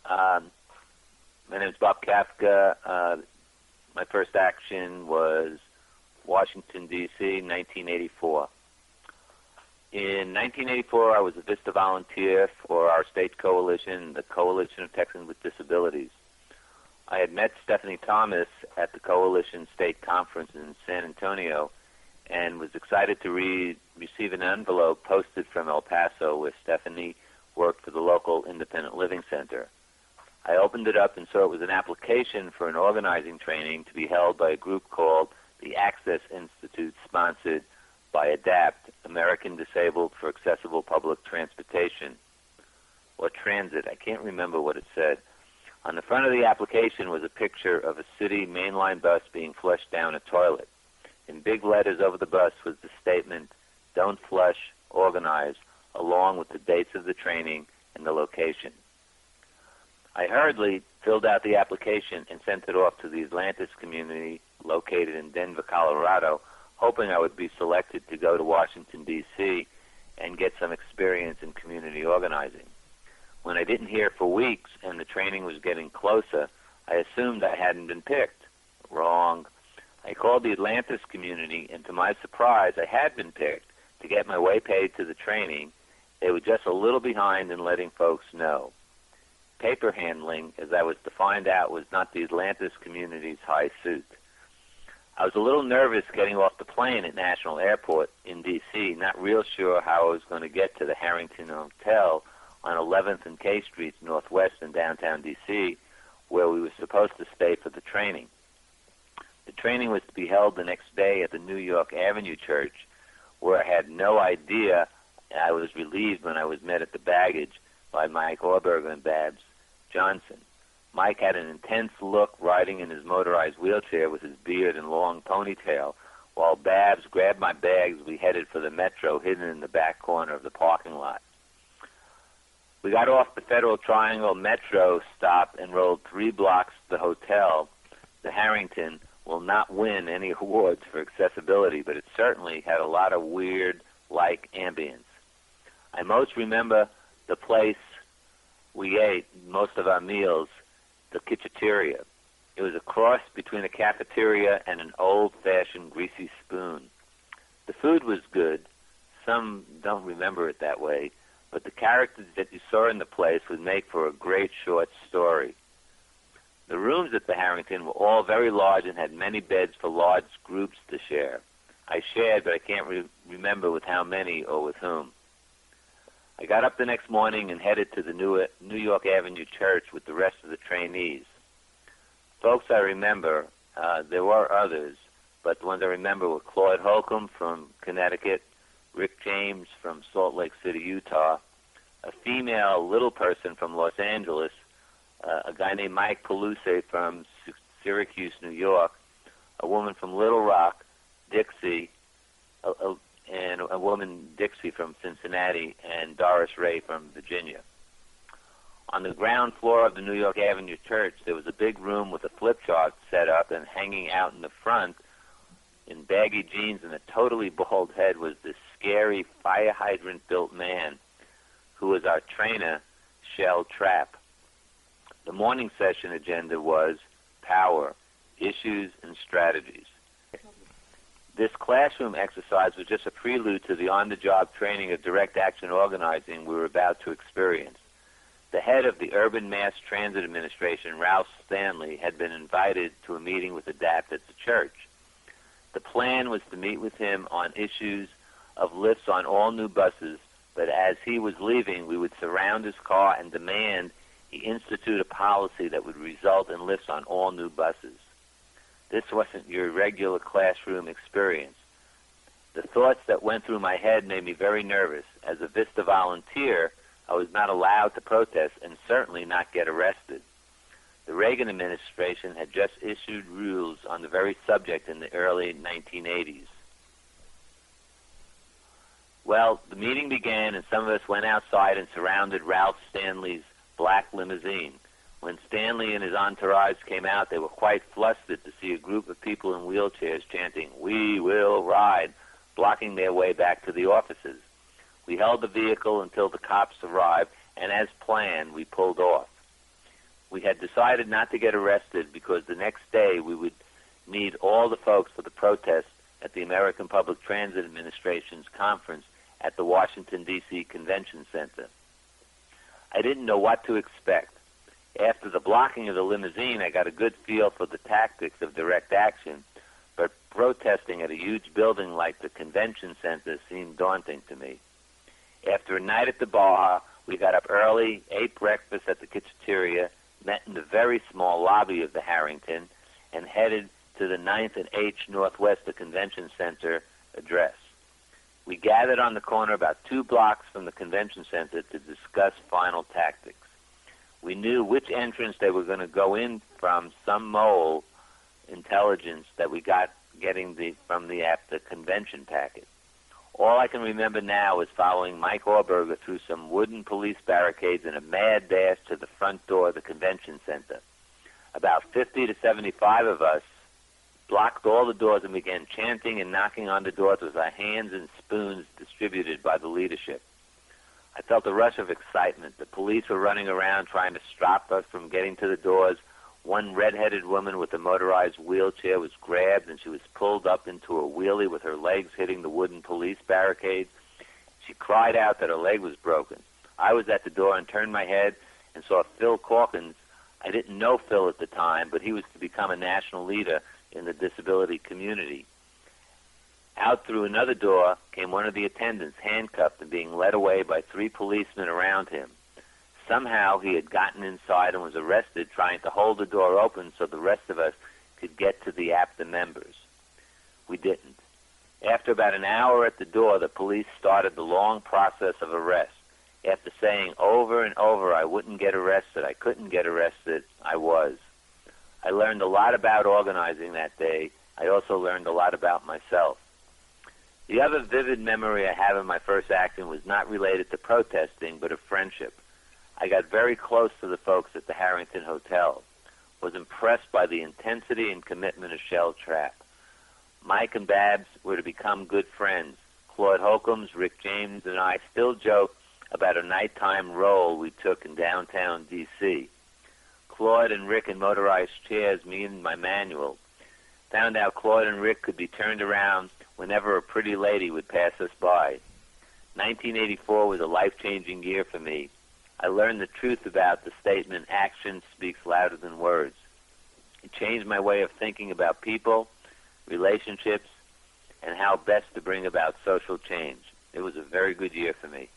Um, my name is Bob Kafka. My first action was Washington, D.C., 1984. In 1984, I was a VISTA volunteer for our state coalition, the Coalition of Texans with Disabilities. I had met Stephanie Thomas at the Coalition State Conference in San Antonio and was excited to receive an envelope posted from El Paso where Stephanie worked for the local Independent Living Center. I opened it up and saw it was an application for an organizing training to be held by a group called the Access Institute, sponsored by ADAPT, American Disabled for Accessible Public Transportation, or Transit. I can't remember what it said. On the front of the application was a picture of a city mainline bus being flushed down a toilet. In big letters over the bus was the statement, "Don't flush, organize," along with the dates of the training and the location. I hurriedly filled out the application and sent it off to the Atlantis community located in Denver, Colorado, hoping I would be selected to go to Washington, D.C. and get some experience in community organizing. When I didn't hear for weeks and the training was getting closer, I assumed I hadn't been picked. Wrong. I called the Atlantis community, and to my surprise, I had been picked to get my way paid to the training. They were just a little behind in letting folks know. Paper handling, as I was to find out, was not the Atlantis community's high suit. I was a little nervous getting off the plane at National Airport in D.C., not real sure how I was going to get to the Harrington Hotel on 11th and K Streets Northwest in downtown D.C., where we were supposed to stay for the training. The training was to be held the next day at the New York Avenue Church, where I had no idea. I was relieved when I was met at the baggage by Mike Orberger and Babs Johnson. Mike had an intense look riding in his motorized wheelchair with his beard and long ponytail, while Babs grabbed my bags. We headed for the Metro, hidden in the back corner of the parking lot. We got off the Federal Triangle Metro stop and rolled 3 blocks to the hotel. The Harrington will not win any awards for accessibility, but it certainly had a lot of weird-like ambience. I most remember the place we ate most of our meals, the Kitcheteria. It was a cross between a cafeteria and an old-fashioned greasy spoon. The food was good. Some don't remember it that way, but the characters that you saw in the place would make for a great short story. The rooms at the Harrington were all very large and had many beds for large groups to share. I shared, but I can't remember with how many or with whom. I got up the next morning and headed to the New York Avenue Church with the rest of the trainees. Folks I remember, there were others, but the ones I remember were Claude Holcomb from Connecticut, Rick James from Salt Lake City, Utah, a female little person from Los Angeles, a guy named Mike Paluse from Syracuse, New York, a woman from Little Rock, Dixie, and a woman, Dixie, from Cincinnati, and Doris Ray from Virginia. On the ground floor of the New York Avenue Church, there was a big room with a flip chart set up, and hanging out in the front, in baggy jeans and a totally bald head, was this scary fire hydrant-built man who was our trainer, Shell Trapp. The morning session agenda was power, issues, and strategies. This classroom exercise was just a prelude to the on-the-job training of direct action organizing we were about to experience. The head of the Urban Mass Transit Administration, Ralph Stanley, had been invited to a meeting with ADAPT at the church. The plan was to meet with him on issues of lifts on all new buses, but as he was leaving, we would surround his car and demand he institute a policy that would result in lifts on all new buses. This wasn't your regular classroom experience. The thoughts that went through my head made me very nervous. As a VISTA volunteer, I was not allowed to protest and certainly not get arrested. The Reagan administration had just issued rules on the very subject in the early 1980s. Well, the meeting began, and some of us went outside and surrounded Ralph Stanley's black limousine. When Stanley and his entourage came out, they were quite flustered to see a group of people in wheelchairs chanting, "We will ride," blocking their way back to the offices. We held the vehicle until the cops arrived, and as planned, we pulled off. We had decided not to get arrested because the next day we would need all the folks for the protest at the American Public Transit Administration's conference at the Washington, D.C. Convention Center. I didn't know what to expect. After the blocking of the limousine, I got a good feel for the tactics of direct action, but protesting at a huge building like the Convention Center seemed daunting to me. After a night at the bar, we got up early, ate breakfast at the cafeteria, met in the very small lobby of the Harrington, and headed to the 9th and H Northwest the Convention Center address. We gathered on the corner about 2 blocks from the Convention Center to discuss final tactics. We knew which entrance they were going to go in from some mole intelligence that we got from the convention packet. All I can remember now is following Mike Auberger through some wooden police barricades in a mad dash to the front door of the convention center. About 50 to 75 of us blocked all the doors and began chanting and knocking on the doors with our hands and spoons distributed by the leadership. I felt a rush of excitement. The police were running around trying to stop us from getting to the doors. One red-headed woman with a motorized wheelchair was grabbed, and she was pulled up into a wheelie with her legs hitting the wooden police barricade. She cried out that her leg was broken. I was at the door and turned my head and saw Phil Calkins. I didn't know Phil at the time, but he was to become a national leader in the disability community. Out through another door came one of the attendants, handcuffed and being led away by 3 policemen around him. Somehow he had gotten inside and was arrested trying to hold the door open so the rest of us could get to the APTA members. We didn't. After about an hour at the door, the police started the long process of arrest. After saying over and over I wouldn't get arrested, I couldn't get arrested, I was. I learned a lot about organizing that day. I also learned a lot about myself. The other vivid memory I have of my first action was not related to protesting, but of friendship. I got very close to the folks at the Harrington Hotel, was impressed by the intensity and commitment of Shell Trap. Mike and Babs were to become good friends. Claude Holcombs, Rick James, and I still joke about a nighttime roll we took in downtown D.C. Claude and Rick in motorized chairs, me and my manual. Found out Claude and Rick could be turned around whenever a pretty lady would pass us by. 1984 was a life-changing year for me. I learned the truth about the statement, action speaks louder than words. It changed my way of thinking about people, relationships, and how best to bring about social change. It was a very good year for me.